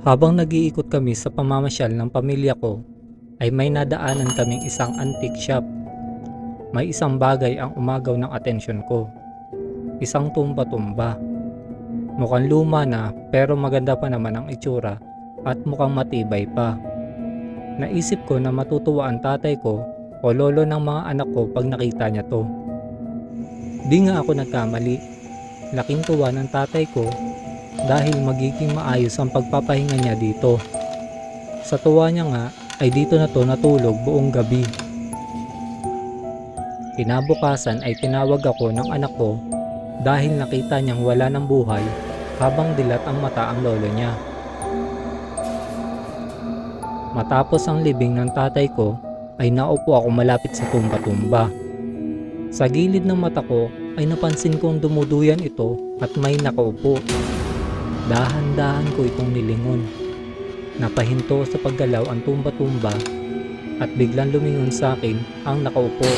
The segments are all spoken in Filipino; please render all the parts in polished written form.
Habang nag-iikot kami sa pamamasyal ng pamilya ko, ay may nadaanan kaming isang antique shop. May isang bagay ang umagaw ng atensyon ko. Isang tumba-tumba. Mukhang luma na pero maganda pa naman ang itsura at mukhang matibay pa. Naisip ko na matutuwa ang tatay ko o lolo ng mga anak ko pag nakita niya to. Di nga ako nagkamali. Laking tuwa ng tatay ko dahil magiging maayos ang pagpapahinga niya dito. Sa tuwa niya nga ay dito na to natulog buong gabi. Kinabukasan ay tinawag ako ng anak ko dahil nakita niyang wala ng buhay habang dilat ang mata ang lolo niya. Matapos ang libing ng tatay ko ay naupo ako malapit sa tumba-tumba. Sa gilid ng mata ko ay napansin kong dumuduyan ito at may nakaupo. Dahan-dahan ko itong nilingon. Napahinto sa paggalaw ang tumba-tumba at biglang lumingon sa akin ang nakaupo.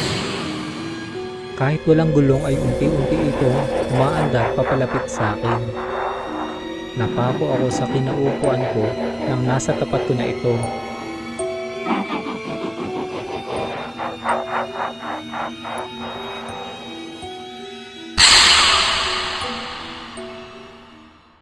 Kahit walang gulong ay unti-unti itong umaandar papalapit sa akin. Napako ako sa kinaupuan ko nang nasa tapat ko na ito.